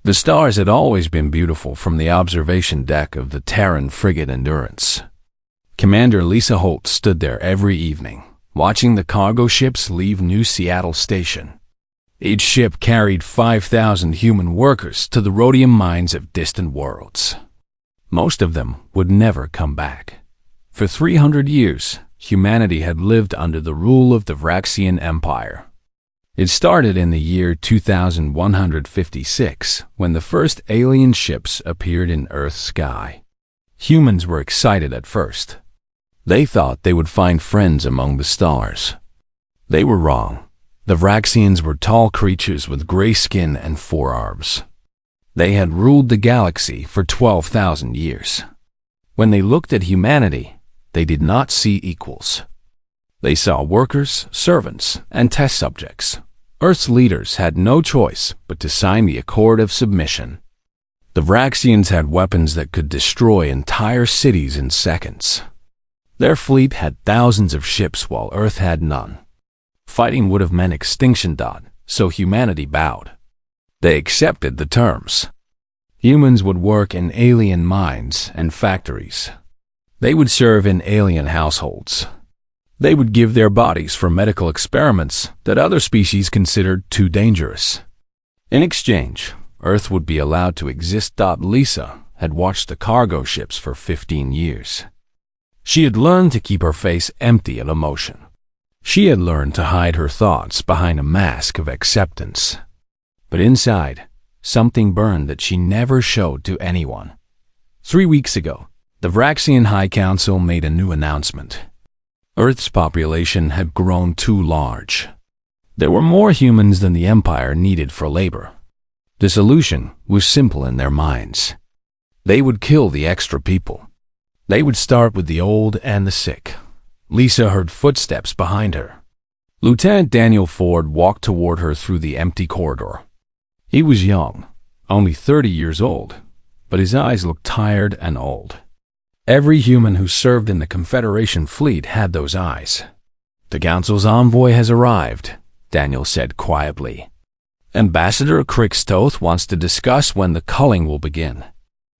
The stars had always been beautiful from the observation deck of the Terran frigate Endurance. Commander Lisa Holt stood there every evening, watching the cargo ships leave New Seattle Station. Each ship carried 5,000 human workers to the rhodium mines of distant worlds. Most of them would never come back. For 300 years, humanity had lived under the rule of the Vraxian Empire. It started in the year 2156, when the first alien ships appeared in Earth's sky. Humans were excited at first. They thought they would find friends among the stars. They were wrong. The Vraxians were tall creatures with gray skin and forearms. They had ruled the galaxy for 12,000 years. When they looked at humanity, they did not see equals. They saw workers, servants, and test subjects. Earth's leaders had no choice but to sign the Accord of Submission. The Vraxians had weapons that could destroy entire cities in seconds. Their fleet had thousands of ships while Earth had none. Fighting would have meant extinction, so humanity bowed. They accepted the terms. Humans would work in alien mines and factories. They would serve in alien households. They would give their bodies for medical experiments that other species considered too dangerous. In exchange, Earth would be allowed to exist. Lisa had watched the cargo ships for 15 years. She had learned to keep her face empty of emotion. She had learned to hide her thoughts behind a mask of acceptance. But inside, something burned that she never showed to anyone. 3 weeks ago, the Vraxian High Council made a new announcement. Earth's population had grown too large. There were more humans than the Empire needed for labor. The solution was simple in their minds. They would kill the extra people. They would start with the old and the sick. Lisa heard footsteps behind her. Lieutenant Daniel Ford walked toward her through the empty corridor. He was young, only 30 years old, but his eyes looked tired and old. Every human who served in the Confederation fleet had those eyes. "The Council's envoy has arrived," Daniel said quietly. "Ambassador Crickstoth wants to discuss when the culling will begin."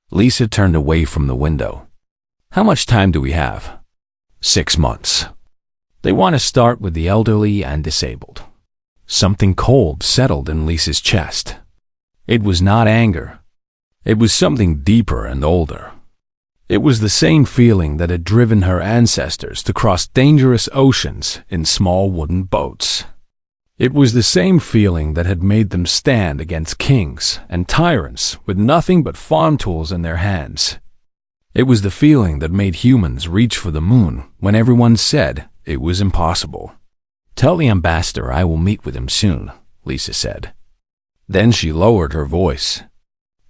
Lisa turned away from the window. "How much time do we have?" 6 months. "They want to start with the elderly and disabled." Something cold settled in Lisa's chest. It was not anger. It was something deeper and older. It was the same feeling that had driven her ancestors to cross dangerous oceans in small wooden boats. It was the same feeling that had made them stand against kings and tyrants with nothing but farm tools in their hands. It was the feeling that made humans reach for the moon when everyone said it was impossible. "Tell the ambassador I will meet with him soon," Lisa said. Then she lowered her voice.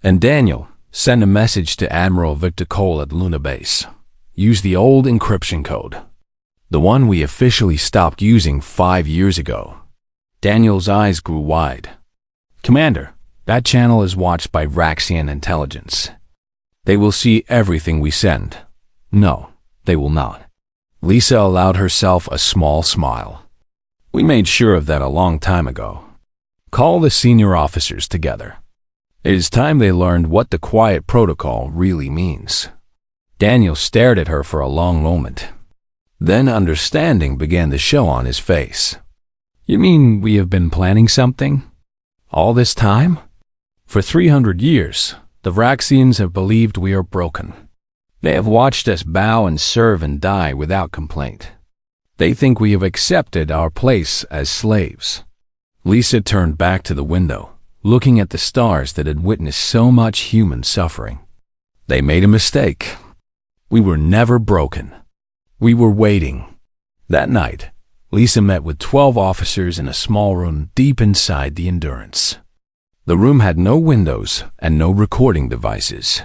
"And Daniel, send a message to Admiral Victor Cole at Luna Base. Use the old encryption code, the one we officially stopped using 5 years ago." Daniel's eyes grew wide. "Commander, that channel is watched by Vraxian intelligence. They will see everything we send." "No, they will not." Lisa allowed herself a small smile. "We made sure of that a long time ago. Call the senior officers together. It is time they learned what the quiet protocol really means." Daniel stared at her for a long moment. Then understanding began to show on his face. "You mean we have been planning something? All this time?" "For 300 years, the Vraxians have believed we are broken. They have watched us bow and serve and die without complaint. They think we have accepted our place as slaves." Lisa turned back to the window, looking at the stars that had witnessed so much human suffering. "They made a mistake. We were never broken. We were waiting." That night, Lisa met with 12 officers in a small room deep inside the Endurance. The room had no windows and no recording devices.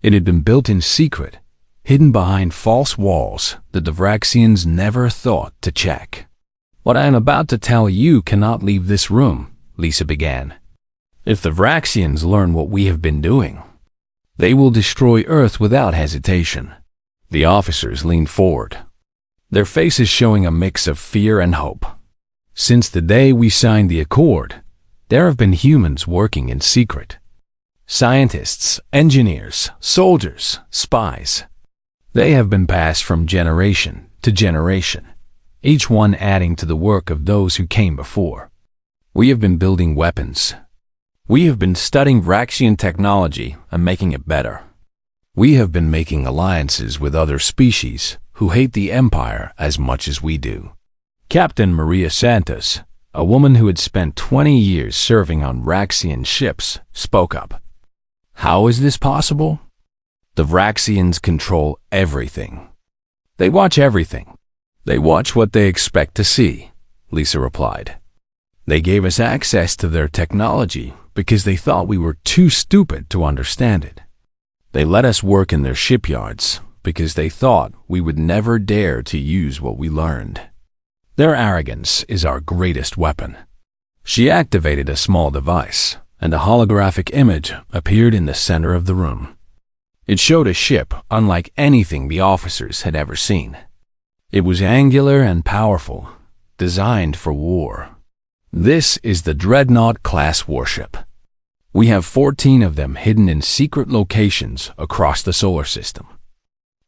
It had been built in secret, hidden behind false walls that the Vraxians never thought to check. "What I am about to tell you cannot leave this room," Lisa began. "If the Vraxians learn what we have been doing, they will destroy Earth without hesitation." The officers leaned forward, their faces showing a mix of fear and hope. "Since the day we signed the accord, there have been humans working in secret. Scientists, engineers, soldiers, spies. They have been passed from generation to generation, each one adding to the work of those who came before. We have been building weapons. We have been studying Vraxian technology and making it better. We have been making alliances with other species who hate the Empire as much as we do. Captain Maria Santos, a woman who had spent 20 years serving on Vraxian ships, spoke up. How is this possible? The Vraxians control everything. They watch everything. They watch what they expect to see, Lisa replied. They gave us access to their technology because they thought we were too stupid to understand it. They let us work in their shipyards because they thought we would never dare to use what we learned. Their arrogance is our greatest weapon. She activated a small device, and a holographic image appeared in the center of the room. It showed a ship unlike anything the officers had ever seen. It was angular and powerful, designed for war. This is the Dreadnought-class warship. We have 14 of them hidden in secret locations across the solar system.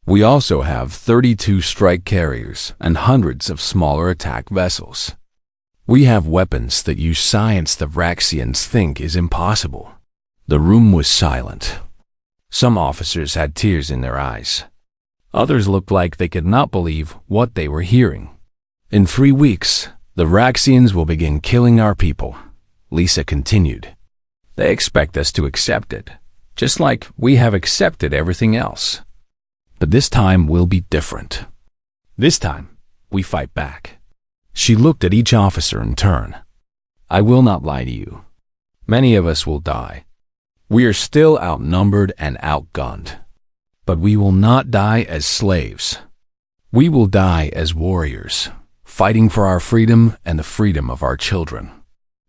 We also have 32 strike carriers and hundreds of smaller attack vessels. We have weapons that use science the Vraxians think is impossible. The room was silent. Some officers had tears in their eyes. Others looked like they could not believe what they were hearing. In 3 weeks, the Vraxians will begin killing our people, Lisa continued. They expect us to accept it, just like we have accepted everything else. But this time will be different. This time, we fight back. She looked at each officer in turn. I will not lie to you. Many of us will die. We are still outnumbered and outgunned. But we will not die as slaves. We will die as warriors, fighting for our freedom and the freedom of our children.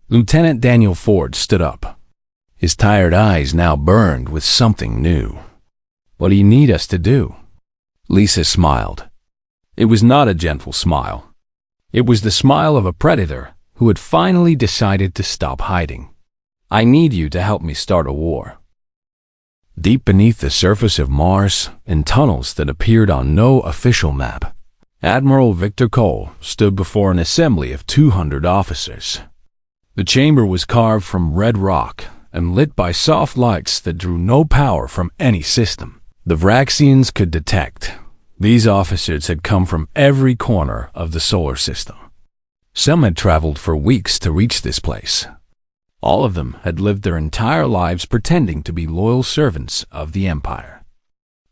Lieutenant Daniel Ford stood up. His tired eyes now burned with something new. What do you need us to do? Lisa smiled. It was not a gentle smile. It was the smile of a predator who had finally decided to stop hiding. I need you to help me start a war. Deep beneath the surface of Mars, in tunnels that appeared on no official map, Admiral Victor Cole stood before an assembly of 200 officers. The chamber was carved from red rock and lit by soft lights that drew no power from any system. The Vraxians could detect. These officers had come from every corner of the solar system. Some had traveled for weeks to reach this place. All of them had lived their entire lives pretending to be loyal servants of the Empire.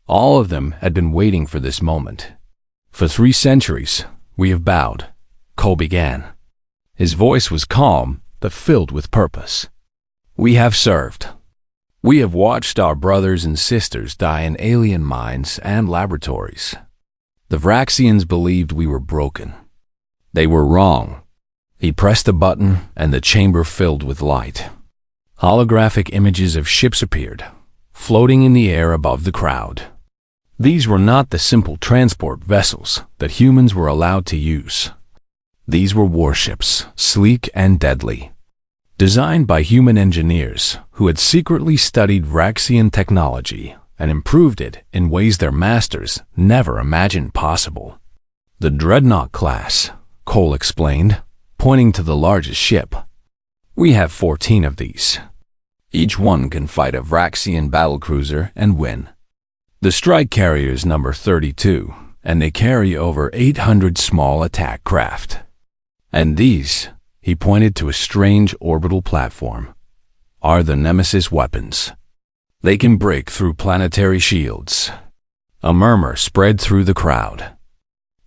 All of them had been waiting for this moment. For 3 centuries, we have bowed, Cole began. His voice was calm but filled with purpose. We have served. We have watched our brothers and sisters die in alien mines and laboratories. The Vraxians believed we were broken. They were wrong. He pressed a button and the chamber filled with light. Holographic images of ships appeared, floating in the air above the crowd. These were not the simple transport vessels that humans were allowed to use. These were warships, sleek and deadly, designed by human engineers who had secretly studied Vraxian technology and improved it in ways their masters never imagined possible. The Dreadnought class, Cole explained, pointing to the largest ship. We have 14 of these. Each one can fight a Vraxian battlecruiser and win. The strike carriers number 32, and they carry over 800 small attack craft. And these, he pointed to a strange orbital platform, are the Nemesis weapons. They can break through planetary shields. A murmur spread through the crowd.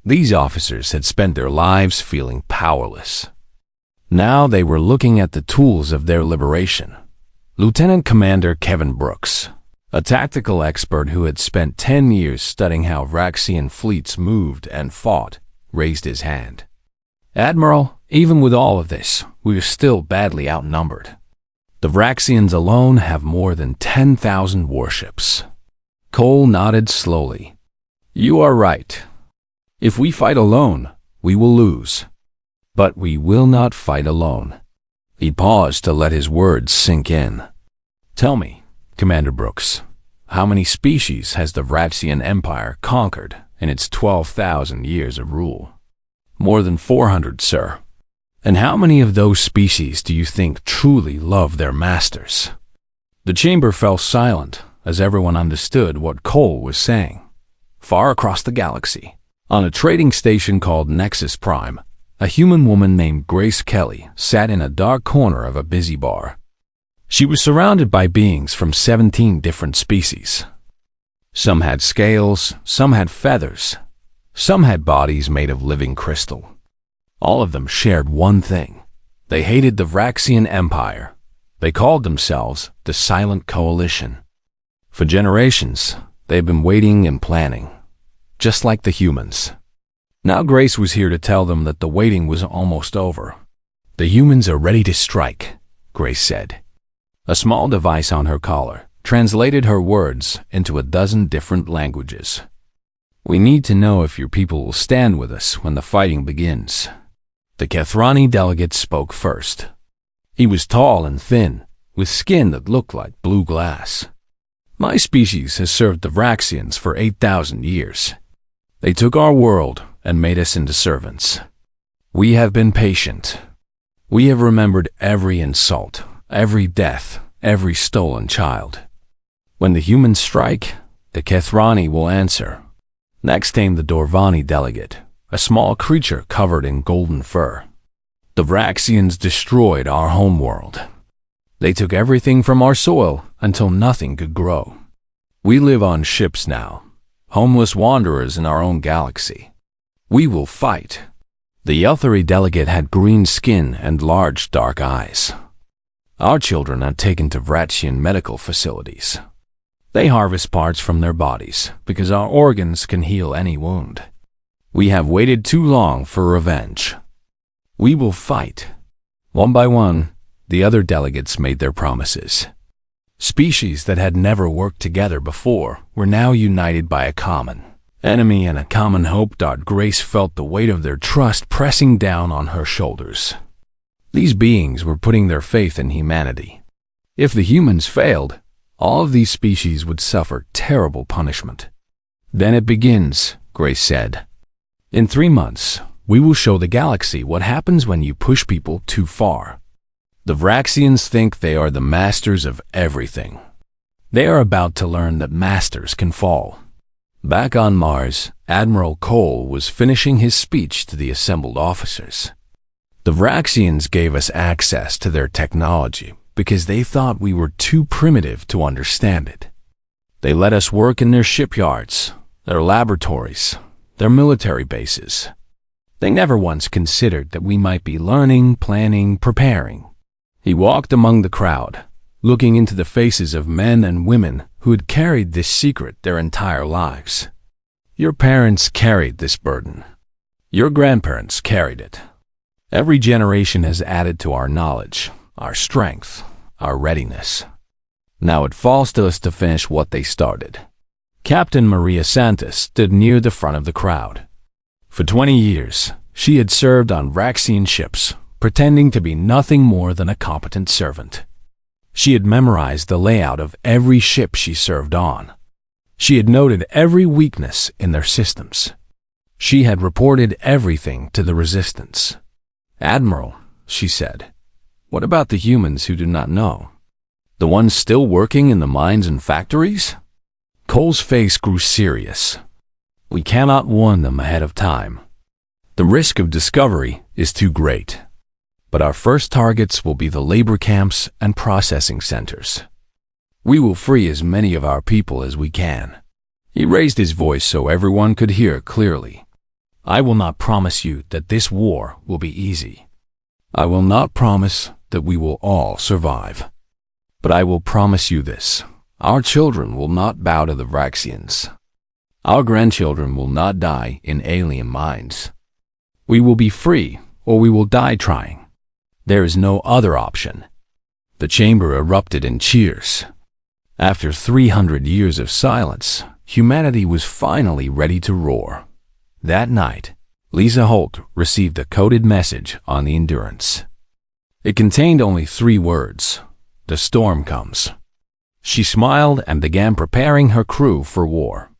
These officers had spent their lives feeling powerless. Now they were looking at the tools of their liberation. Lieutenant Commander Kevin Brooks, a tactical expert who had spent 10 years studying how Vraxian fleets moved and fought, raised his hand. Admiral, even with all of this, we are still badly outnumbered. The Vraxians alone have more than 10,000 warships. Cole nodded slowly. You are right. If we fight alone, we will lose. But we will not fight alone. He paused to let his words sink in. Tell me, Commander Brooks, how many species has the Vraxian Empire conquered in its 12,000 years of rule? More than 400, sir. And how many of those species do you think truly love their masters? The chamber fell silent as everyone understood what Cole was saying. Far across the galaxy, on a trading station called Nexus Prime, a human woman named Grace Kelly sat in a dark corner of a busy bar. She was surrounded by beings from 17 different species. Some had scales, some had feathers, some had bodies made of living crystal. All of them shared one thing. They hated the Vraxian Empire. They called themselves the Silent Coalition. For generations, they've been waiting and planning, just like the humans. Now Grace was here to tell them that the waiting was almost over. The humans are ready to strike, Grace said. A small device on her collar translated her words into a dozen different languages. We need to know if your people will stand with us when the fighting begins. The Kethrani delegate spoke first. He was tall and thin, with skin that looked like blue glass. My species has served the Vraxians for 8,000 years. They took our world and made us into servants. We have been patient. We have remembered every insult, every death, every stolen child. When the humans strike, the Kethrani will answer. Next came the Dorvani delegate, a small creature covered in golden fur. The Vraxians destroyed our homeworld. They took everything from our soil until nothing could grow. We live on ships now, homeless wanderers in our own galaxy. We will fight. The Yelthari delegate had green skin and large dark eyes. Our children are taken to Vraxian medical facilities. They harvest parts from their bodies because our organs can heal any wound. We have waited too long for revenge. We will fight. One by one, the other delegates made their promises. Species that had never worked together before were now united by a common enemy and a common hope. Grace felt the weight of their trust pressing down on her shoulders. These beings were putting their faith in humanity. If the humans failed, all of these species would suffer terrible punishment. Then it begins, Grace said. In 3 months, we will show the galaxy what happens when you push people too far. The Vraxians think they are the masters of everything. They are about to learn that masters can fall. Back on Mars, Admiral Cole was finishing his speech to the assembled officers. The Vraxians gave us access to their technology because they thought we were too primitive to understand it. They let us work in their shipyards, their laboratories, their military bases. They never once considered that we might be learning, planning, preparing. He walked among the crowd, looking into the faces of men and women who had carried this secret their entire lives. Your parents carried this burden. Your grandparents carried it. Every generation has added to our knowledge, our strength, our readiness. Now it falls to us to finish what they started. Captain Maria Santos stood near the front of the crowd. For 20 years, she had served on Vraxian ships, pretending to be nothing more than a competent servant. She had memorized the layout of every ship she served on. She had noted every weakness in their systems. She had reported everything to the Resistance. Admiral, she said, what about the humans who do not know? The ones still working in the mines and factories? Cole's face grew serious. We cannot warn them ahead of time. The risk of discovery is too great. But our first targets will be the labor camps and processing centers. We will free as many of our people as we can. He raised his voice so everyone could hear clearly. I will not promise you that this war will be easy. I will not promise that we will all survive. But I will promise you this. Our children will not bow to the Vraxians. Our grandchildren will not die in alien mines. We will be free, or we will die trying. There is no other option. The chamber erupted in cheers. After 300 years of silence, humanity was finally ready to roar. That night, Lisa Holt received a coded message on the Endurance. It contained only 3 words. The storm comes. She smiled and began preparing her crew for war.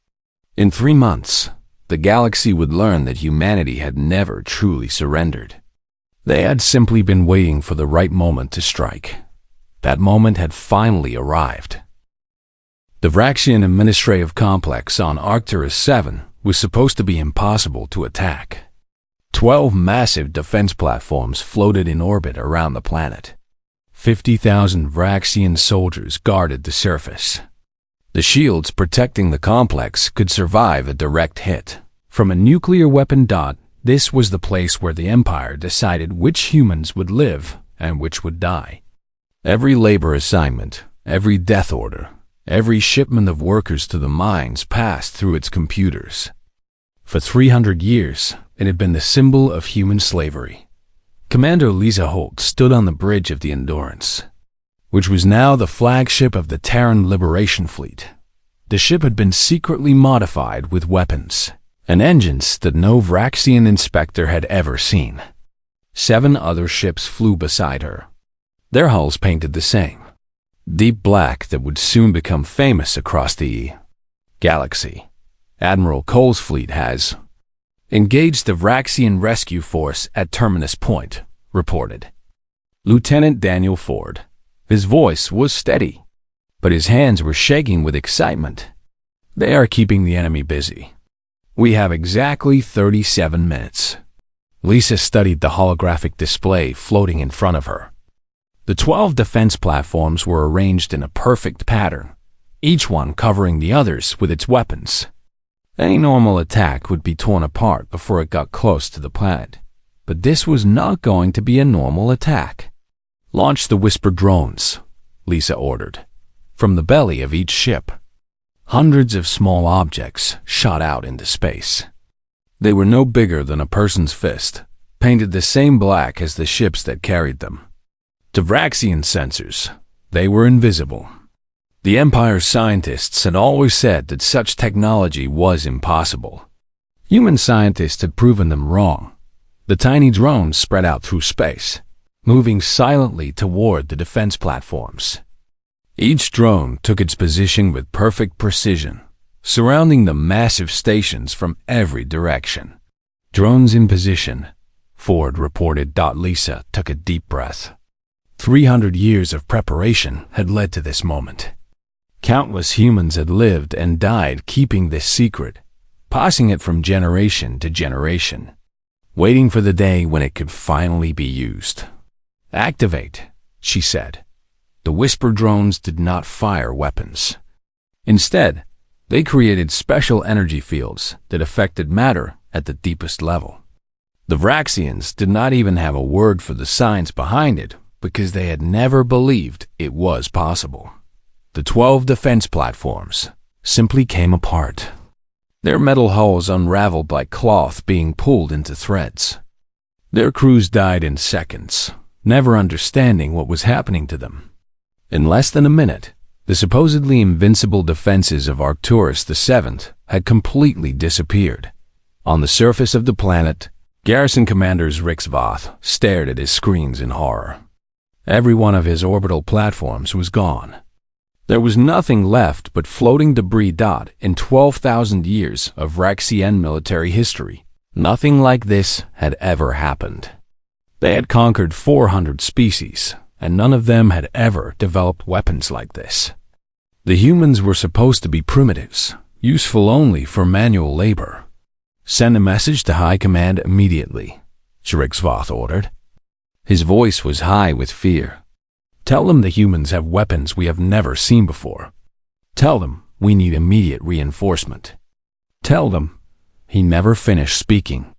In 3 months, the galaxy would learn that humanity had never truly surrendered. They had simply been waiting for the right moment to strike. That moment had finally arrived. The Vraxian administrative complex on Arcturus 7 was supposed to be impossible to attack. 12 massive defense platforms floated in orbit around the planet. 50,000 Vraxian soldiers guarded the surface. The shields protecting the complex could survive a direct hit from a nuclear weapon. This was the place where the Empire decided which humans would live and which would die. Every labor assignment, every death order, every shipment of workers to the mines passed through its computers. For 300 years, it had been the symbol of human slavery. Commander Lisa Holt stood on the bridge of the Endurance, which was now the flagship of the Terran Liberation Fleet. The ship had been secretly modified with weapons and engines that no Vraxian inspector had ever seen. 7 other ships flew beside her, their hulls painted the same, deep black that would soon become famous across the galaxy. Admiral Cole's fleet has engaged the Vraxian rescue force at Terminus Point, reported Lieutenant Daniel Ford. His voice was steady, but his hands were shaking with excitement. They are keeping the enemy busy. We have exactly 37 minutes. Lisa studied the holographic display floating in front of her. The 12 defense platforms were arranged in a perfect pattern, each one covering the others with its weapons. Any normal attack would be torn apart before it got close to the planet, but this was not going to be a normal attack. Launch the Whisper drones, Lisa ordered, from the belly of each ship. Hundreds of small objects shot out into space. They were no bigger than a person's fist, painted the same black as the ships that carried them. To Vraxian sensors, they were invisible. The Empire's scientists had always said that such technology was impossible. Human scientists had proven them wrong. The tiny drones spread out through space, moving silently toward the defense platforms. Each drone took its position with perfect precision, surrounding the massive stations from every direction. Drones in position, Ford reported. Lisa took a deep breath. 300 years of preparation had led to this moment. Countless humans had lived and died keeping this secret, passing it from generation to generation, waiting for the day when it could finally be used. Activate, she said. The Whisper drones did not fire weapons. Instead, they created special energy fields that affected matter at the deepest level. The Vraxians did not even have a word for the science behind it because they had never believed it was possible. The 12 defense platforms simply came apart, their metal hulls unraveled like cloth being pulled into threads. Their crews died in seconds, never understanding what was happening to them. In less than a minute, the supposedly invincible defenses of Arcturus VII had completely disappeared. On the surface of the planet, Garrison Commander Rixvoth stared at his screens in horror. Every one of his orbital platforms was gone. There was nothing left but floating debris. In 12,000 years of Vraxian military history, nothing like this had ever happened. They had conquered 400 species, and none of them had ever developed weapons like this. The humans were supposed to be primitives, useful only for manual labor. Send a message to High Command immediately, Rixvoth ordered. His voice was high with fear. Tell them the humans have weapons we have never seen before. Tell them we need immediate reinforcement. Tell them. He never finished speaking.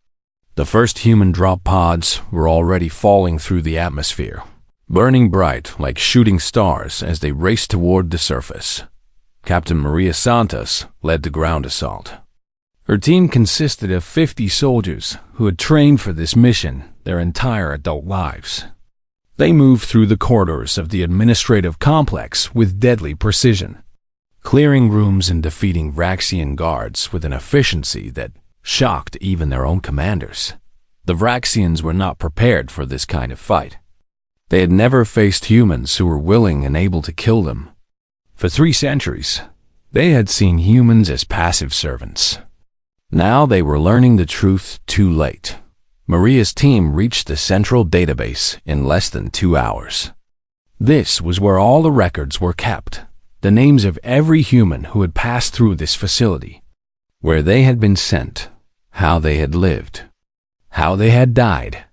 The first human drop pods were already falling through the atmosphere, burning bright like shooting stars as they raced toward the surface. Captain Maria Santos led the ground assault. Her team consisted of 50 soldiers who had trained for this mission their entire adult lives. They moved through the corridors of the administrative complex with deadly precision, clearing rooms and defeating Vraxian guards with an efficiency that shocked even their own commanders. The Vraxians were not prepared for this kind of fight. They had never faced humans who were willing and able to kill them. For 3 centuries, they had seen humans as passive servants. Now they were learning the truth too late. Maria's team reached the central database in less than 2 hours. This was where all the records were kept, the names of every human who had passed through this facility, where they had been sent, how they had lived, how they had died.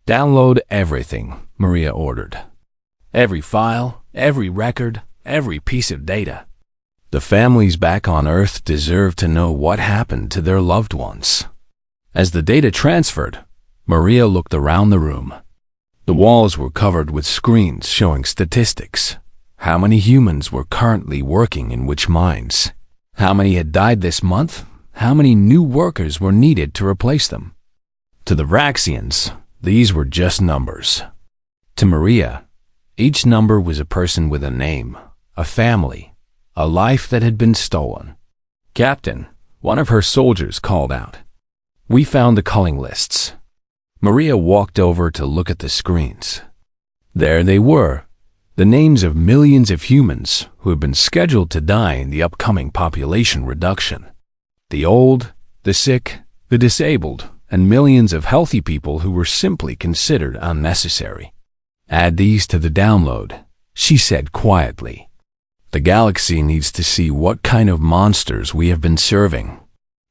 Download everything, Maria ordered. Every file, every record, every piece of data. The families back on Earth deserve to know what happened to their loved ones. As the data transferred, Maria looked around the room. The walls were covered with screens showing statistics. How many humans were currently working in which mines? How many had died this month? How many new workers were needed to replace them? To the Vraxians, these were just numbers. To Maria, each number was a person with a name, a family, a life that had been stolen. "Captain," one of her soldiers called out. "We found the culling lists." Maria walked over to look at the screens. There they were, the names of millions of humans who had been scheduled to die in the upcoming population reduction. The old, the sick, the disabled, and millions of healthy people who were simply considered unnecessary. "Add these to the download," she said quietly. "The galaxy needs to see what kind of monsters we have been serving."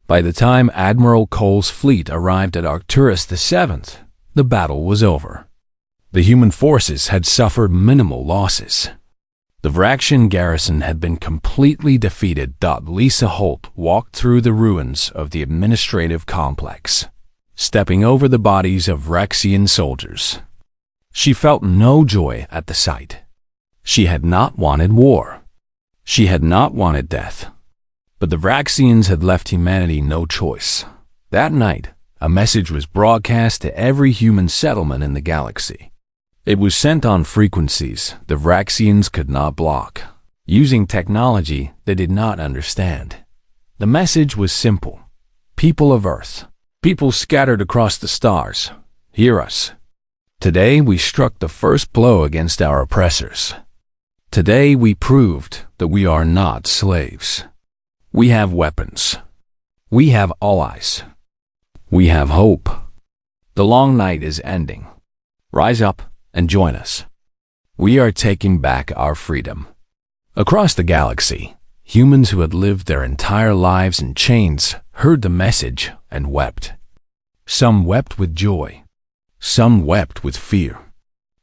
By the time Admiral Cole's fleet arrived at Arcturus VII, the battle was over. The human forces had suffered minimal losses. The Vraxian garrison had been completely defeated. Lisa Holt walked through the ruins of the administrative complex, stepping over the bodies of Vraxian soldiers. She felt no joy at the sight. She had not wanted war. She had not wanted death. But the Vraxians had left humanity no choice. That night, a message was broadcast to every human settlement in the galaxy. It was sent on frequencies the Vraxians could not block, using technology they did not understand. The message was simple. "People of Earth, people scattered across the stars, hear us. Today we struck the first blow against our oppressors. Today we proved that we are not slaves. We have weapons. We have allies. We have hope. The long night is ending. Rise up and join us. We are taking back our freedom." Across the galaxy, humans who had lived their entire lives in chains heard the message and wept. Some wept with joy. Some wept with fear.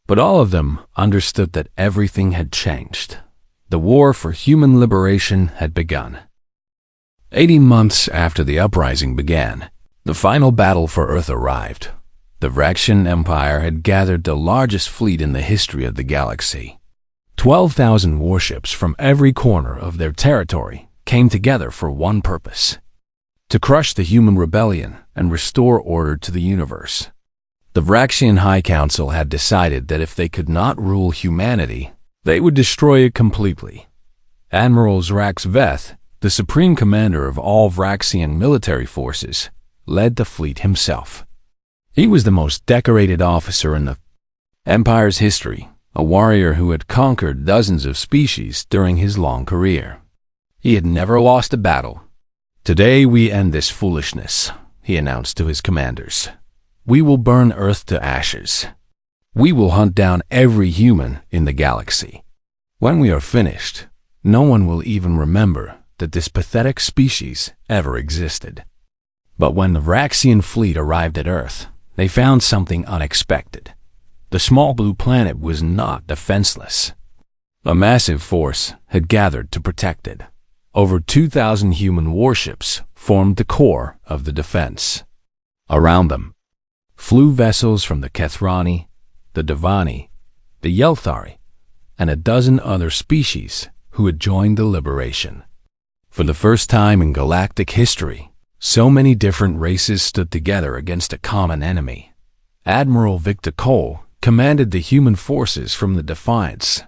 But all of them understood that everything had changed. The war for human liberation had begun. 80 months after the uprising began, the final battle for Earth arrived. The Vraxian Empire had gathered the largest fleet in the history of the galaxy. 12,000 warships from every corner of their territory came together for one purpose: to crush the human rebellion and restore order to the universe. The Vraxian High Council had decided that if they could not rule humanity, they would destroy it completely. Admiral Zrax Veth, the supreme commander of all Vraxian military forces, led the fleet himself. He was the most decorated officer in the Empire's history, a warrior who had conquered dozens of species during his long career. He had never lost a battle. "Today we end this foolishness," he announced to his commanders. "We will burn Earth to ashes. We will hunt down every human in the galaxy. When we are finished, no one will even remember that this pathetic species ever existed." But when the Vraxian fleet arrived at Earth, they found something unexpected. The small blue planet was not defenseless. A massive force had gathered to protect it. Over 2,000 human warships formed the core of the defense. Around them flew vessels from the Kethrani, the Devani, the Yelthari, and a dozen other species who had joined the liberation. For the first time in galactic history, so many different races stood together against a common enemy. Admiral Victor Cole commanded the human forces from the Defiance.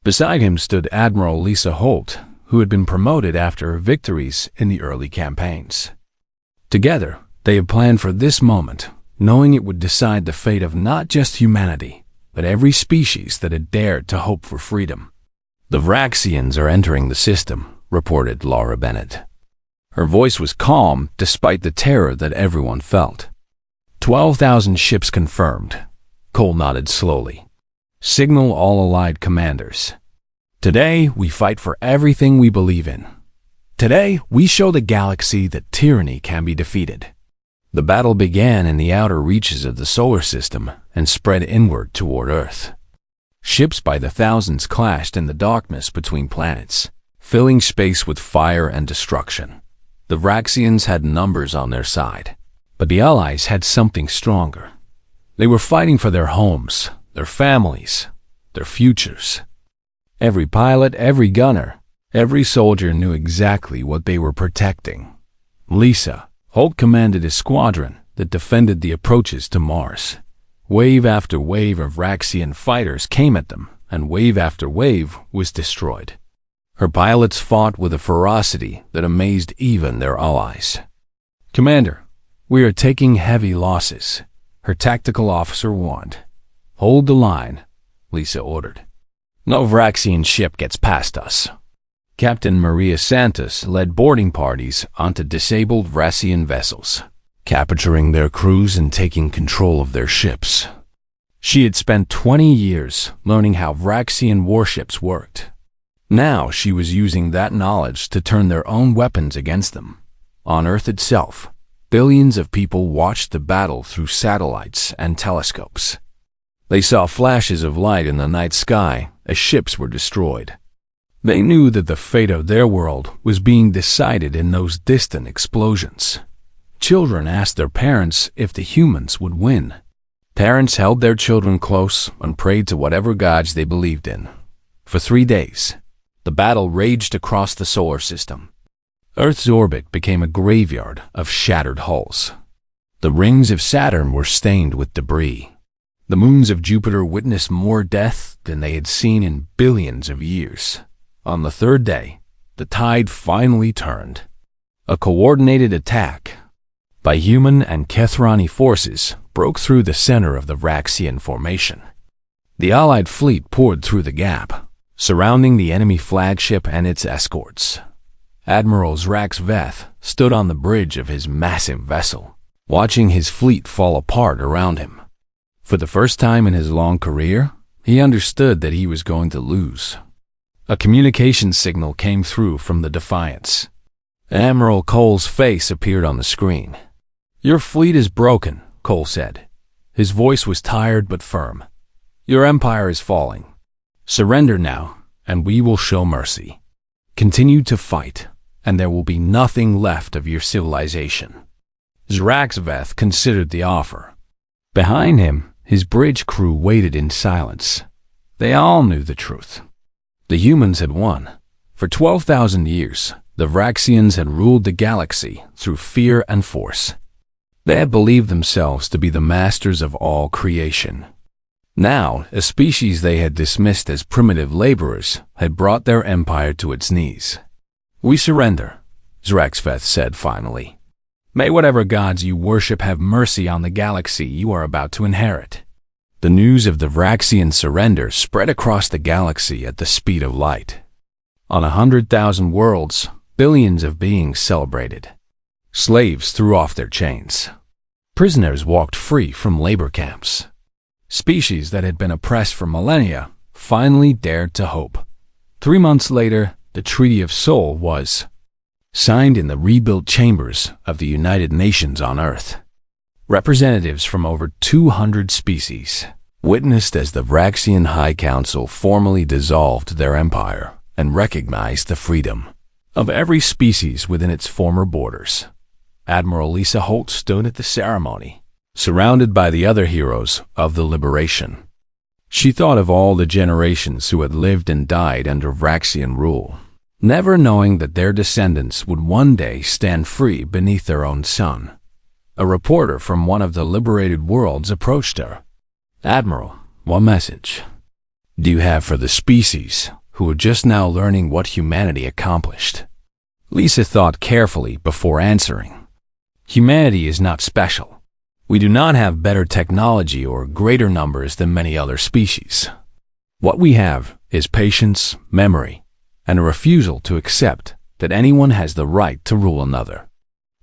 Beside him stood Admiral Lisa Holt, who had been promoted after her victories in the early campaigns. Together, they had planned for this moment, knowing it would decide the fate of not just humanity, but every species that had dared to hope for freedom. "The Vraxians are entering the system," reported Laura Bennett. Her voice was calm despite the terror that everyone felt. 12,000 ships confirmed. Cole nodded slowly. "Signal all allied commanders. Today, we fight for everything we believe in. Today, we show the galaxy that tyranny can be defeated." The battle began in the outer reaches of the solar system and spread inward toward Earth. Ships by the thousands clashed in the darkness between planets, filling space with fire and destruction. The Vraxians had numbers on their side, but the Allies had something stronger. They were fighting for their homes, their families, their futures. Every pilot, every gunner, every soldier knew exactly what they were protecting. Lisa Holt commanded a squadron that defended the approaches to Mars. Wave after wave of Vraxian fighters came at them, and wave after wave was destroyed. Her pilots fought with a ferocity that amazed even their allies. "Commander, we are taking heavy losses," her tactical officer warned. "Hold the line," Lisa ordered. "No Vraxian ship gets past us." Captain Maria Santos led boarding parties onto disabled Vraxian vessels, capturing their crews and taking control of their ships. She had spent 20 years learning how Vraxian warships worked. Now she was using that knowledge to turn their own weapons against them. On Earth itself, billions of people watched the battle through satellites and telescopes. They saw flashes of light in the night sky as ships were destroyed. They knew that the fate of their world was being decided in those distant explosions. Children asked their parents if the humans would win. Parents held their children close and prayed to whatever gods they believed in. For 3 days, the battle raged across the solar system. Earth's orbit became a graveyard of shattered hulls. The rings of Saturn were stained with debris. The moons of Jupiter witnessed more death than they had seen in billions of years. On the 3rd day, the tide finally turned. A coordinated attack by human and Kethrani forces broke through the center of the Vraxian formation. The Allied fleet poured through the gap, surrounding the enemy flagship and its escorts. Admiral Zrax Veth stood on the bridge of his massive vessel, watching his fleet fall apart around him. For the first time in his long career, he understood that he was going to lose. A communication signal came through from the Defiance. Admiral Cole's face appeared on the screen. "Your fleet is broken," Cole said. His voice was tired but firm. "Your empire is falling. Surrender now, and we will show mercy. Continue to fight, and there will be nothing left of your civilization." Zraxveth considered the offer. Behind him, his bridge crew waited in silence. They all knew the truth. The humans had won. For 12,000 years, the Vraxians had ruled the galaxy through fear and force. They had believed themselves to be the masters of all creation. Now, a species they had dismissed as primitive laborers had brought their empire to its knees. "We surrender," Zraxveth said finally. "May whatever gods you worship have mercy on the galaxy you are about to inherit." The news of the Vraxian surrender spread across the galaxy at the speed of light. On 100,000 worlds, billions of beings celebrated. Slaves threw off their chains. Prisoners walked free from labor camps. Species that had been oppressed for millennia finally dared to hope. 3 months later, the Treaty of Seoul was signed in the rebuilt chambers of the United Nations on Earth. Representatives from over 200 species witnessed as the Vraxian High Council formally dissolved their empire and recognized the freedom of every species within its former borders. Admiral Lisa Holt stood at the ceremony, surrounded by the other heroes of the liberation. She thought of all the generations who had lived and died under Vraxian rule, never knowing that their descendants would one day stand free beneath their own sun. A reporter from one of the liberated worlds approached her. "Admiral, what message do you have for the species who are just now learning what humanity accomplished?" Lisa thought carefully before answering. "Humanity is not special. We do not have better technology or greater numbers than many other species. What we have His patience, memory, and a refusal to accept that anyone has the right to rule another.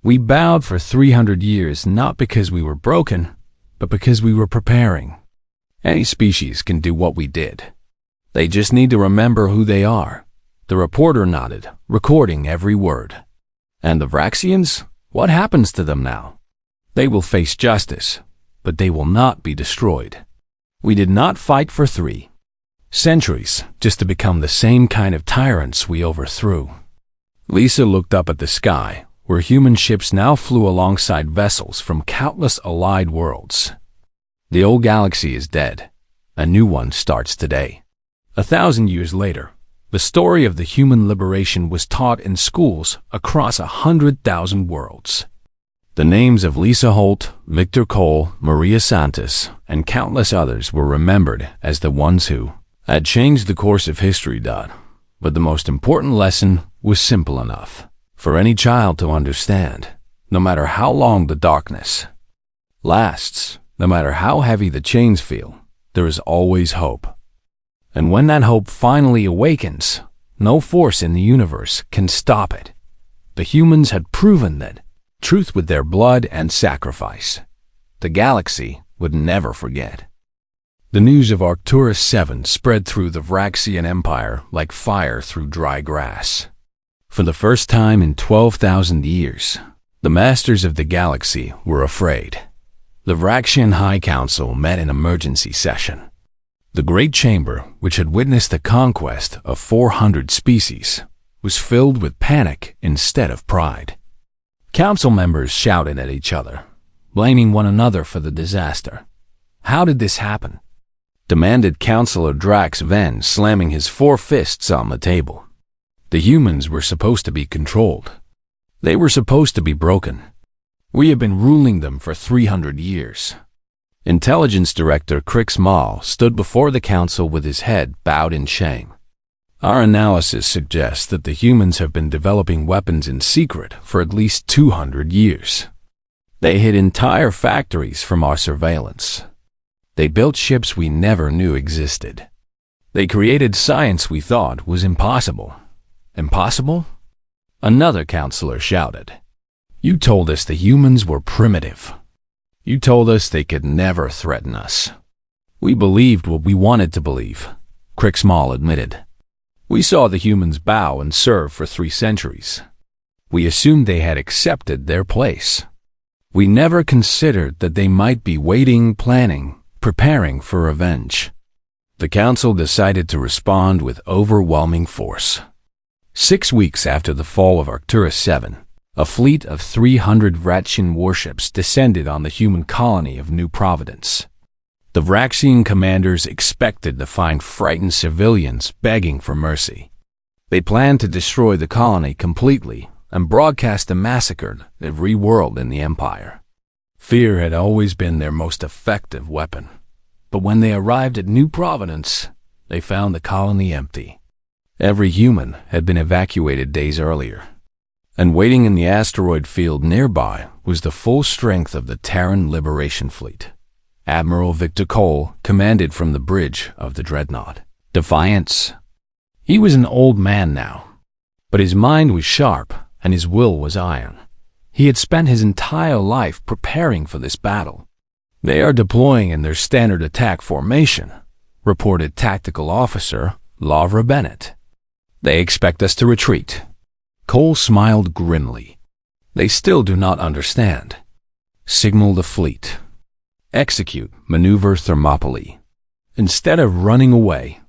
We bowed for 300 years not because we were broken, but because we were preparing. Any species can do what we did. They just need to remember who they are. The reporter nodded, recording every word. And the Vraxians? What happens to them now? They will face justice, but they will not be destroyed. We did not fight for 3 centuries just to become the same kind of tyrants we overthrew. Lisa looked up at the sky, where human ships now flew alongside vessels from countless allied worlds. The old galaxy is dead. A new one starts today. 1,000 years later, the story of the human liberation was taught in schools across 100,000 worlds. The names of Lisa Holt, Victor Cole, Maria Santos, and countless others were remembered as the ones who had changed the course of history. But the most important lesson was simple enough for any child to understand. No matter how long the darkness lasts, no matter how heavy the chains feel, there is always hope. And when that hope finally awakens, no force in the universe can stop it. The humans had proven that truth with their blood and sacrifice. The galaxy would never forget. The news of Arcturus 7 spread through the Vraxian Empire like fire through dry grass. For the first time in 12,000 years, the masters of the galaxy were afraid. The Vraxian High Council met in emergency session. The Great Chamber, which had witnessed the conquest of 400 species, was filled with panic instead of pride. Council members shouted at each other, blaming one another for the disaster. How did this happen? Demanded Councillor Drax Venn, slamming his 4 fists on the table. The humans were supposed to be controlled. They were supposed to be broken. We have been ruling them for 300 years. Intelligence Director Crix Maul stood before the council with his head bowed in shame. Our analysis suggests that the humans have been developing weapons in secret for at least 200 years. They hid entire factories from our surveillance. They built ships we never knew existed. They created science we thought was impossible. Impossible? Another counselor shouted. You told us the humans were primitive. You told us they could never threaten us. We believed what we wanted to believe, Crix Maul admitted. We saw the humans bow and serve for 3 centuries. We assumed they had accepted their place. We never considered that they might be waiting, planning, preparing for revenge. The council decided to respond with overwhelming force. 6 weeks after the fall of Arcturus 7, a fleet of 300 Vraxian warships descended on the human colony of New Providence. The Vraxian commanders expected to find frightened civilians begging for mercy. They planned to destroy the colony completely and broadcast a massacre to every world in the Empire. Fear had always been their most effective weapon. But when they arrived at New Providence, they found the colony empty. Every human had been evacuated days earlier. And waiting in the asteroid field nearby was the full strength of the Terran Liberation Fleet. Admiral Victor Cole commanded from the bridge of the Dreadnought Defiance. He was an old man now, but his mind was sharp and his will was iron. He had spent his entire life preparing for this battle. They are deploying in their standard attack formation, reported Tactical Officer Lavra Bennett. They expect us to retreat. Cole smiled grimly. They still do not understand. Signal the fleet. Execute Maneuver Thermopylae. Instead of running away,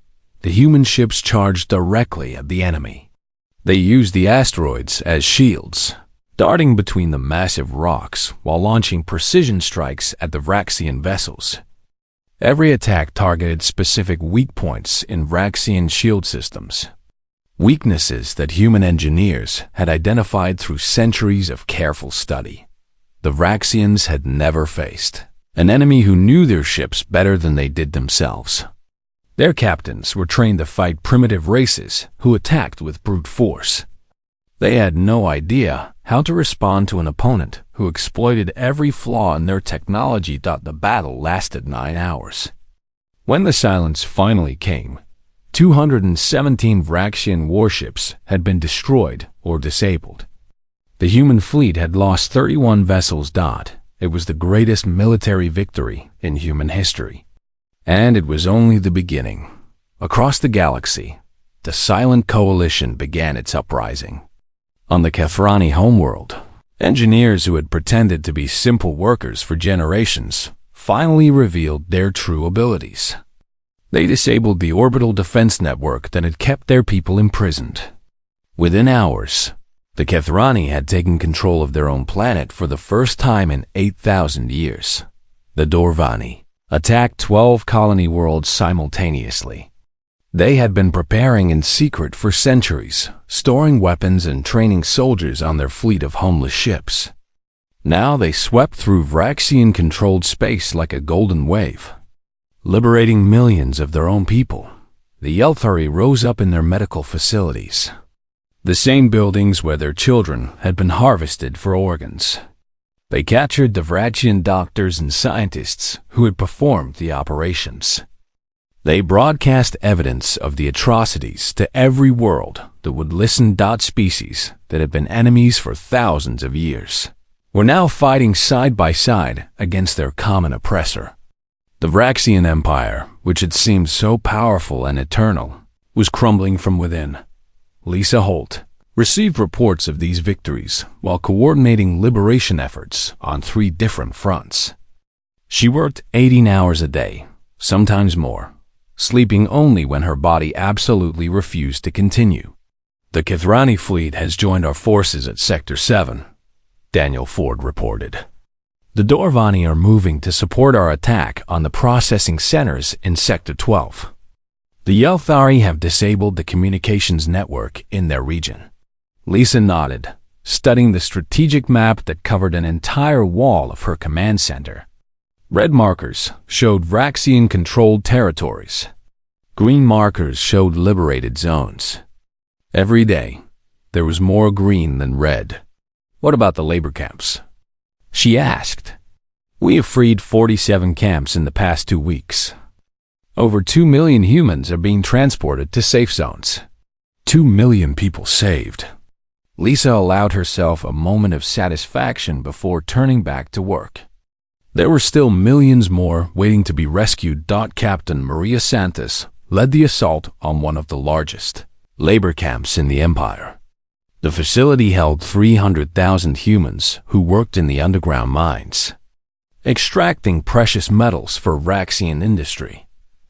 the human ships charged directly at the enemy. They used the asteroids as shields, darting between the massive rocks while launching precision strikes at the Vraxian vessels. Every attack targeted specific weak points in Vraxian shield systems, weaknesses that human engineers had identified through centuries of careful study. The Vraxians had never faced an enemy who knew their ships better than they did themselves. Their captains were trained to fight primitive races who attacked with brute force. They had no idea how to respond to an opponent who exploited every flaw in their technology. The battle lasted 9 hours. When the silence finally came, 217 Vraxian warships had been destroyed or disabled. The human fleet had lost 31 vessels. It was the greatest military victory in human history. And it was only the beginning. Across the galaxy, the silent coalition began its uprising. On the Kethrani homeworld, engineers who had pretended to be simple workers for generations finally revealed their true abilities. They disabled the orbital defense network that had kept their people imprisoned. Within hours, the Kethrani had taken control of their own planet for the first time in 8,000 years. The Dorvani attacked 12 colony worlds simultaneously. They had been preparing in secret for centuries, storing weapons and training soldiers on their fleet of homeless ships. Now they swept through Vraxian-controlled space like a golden wave, liberating millions of their own people. The Yelthari rose up in their medical facilities, the same buildings where their children had been harvested for organs. They captured the Vraxian doctors and scientists who had performed the operations. They broadcast evidence of the atrocities to every world that would listen. Species that had been enemies for thousands of years were now fighting side by side against their common oppressor. The Vraxian Empire, which had seemed so powerful and eternal, was crumbling from within. Lisa Holt received reports of these victories while coordinating liberation efforts on 3 different fronts. She worked 18 hours a day, sometimes more, sleeping only when her body absolutely refused to continue. The Kethrani fleet has joined our forces at Sector 7, Daniel Ford reported. The Dorvani are moving to support our attack on the processing centers in Sector 12. The Yelthari have disabled the communications network in their region. Lisa nodded, studying the strategic map that covered an entire wall of her command center. Red markers showed Vraxian-controlled territories. Green markers showed liberated zones. Every day, there was more green than red. What about the labor camps? She asked. We have freed 47 camps in the past 2 weeks. Over 2 million humans are being transported to safe zones. 2 million people saved. Lisa allowed herself a moment of satisfaction before turning back to work. There were still millions more waiting to be rescued. Captain Maria Santos led the assault on one of the largest labor camps in the Empire. The facility held 300,000 humans who worked in the underground mines, extracting precious metals for Vraxian industry.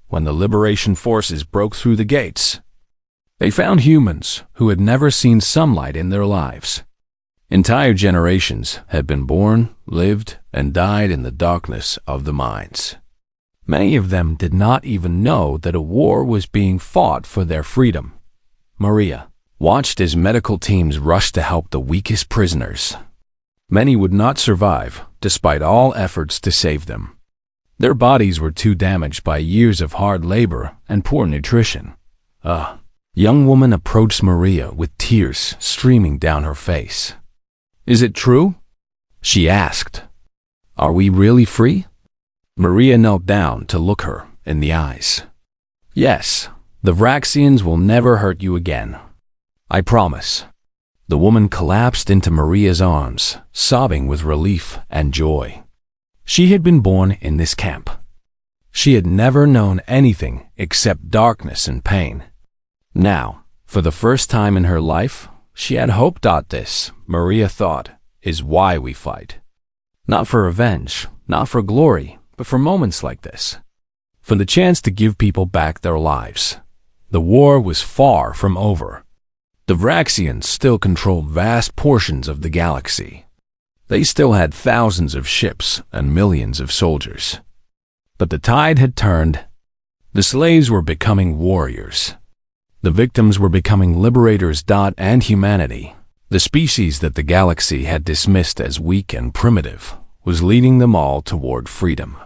When the liberation forces broke through the gates, they found humans who had never seen sunlight in their lives. Entire generations had been born, lived, and died in the darkness of the mines. Many of them did not even know that a war was being fought for their freedom. Maria watched as medical teams rushed to help the weakest prisoners. Many would not survive, despite all efforts to save them. Their bodies were too damaged by years of hard labor and poor nutrition. A young woman approached Maria with tears streaming down her face. Is it true? She asked. Are we really free? Maria knelt down to look her in the eyes. Yes, the Vraxians will never hurt you again. I promise. The woman collapsed into Maria's arms, sobbing with relief and joy. She had been born in this camp. She had never known anything except darkness and pain. Now, for the first time in her life, she had hope. This, Maria thought, is why we fight. Not for revenge, not for glory, but for moments like this. For the chance to give people back their lives. The war was far from over. The Vraxians still controlled vast portions of the galaxy. They still had thousands of ships and millions of soldiers. But the tide had turned. The slaves were becoming warriors. The victims were becoming liberators. And humanity, the species that the galaxy had dismissed as weak and primitive, was leading them all toward freedom.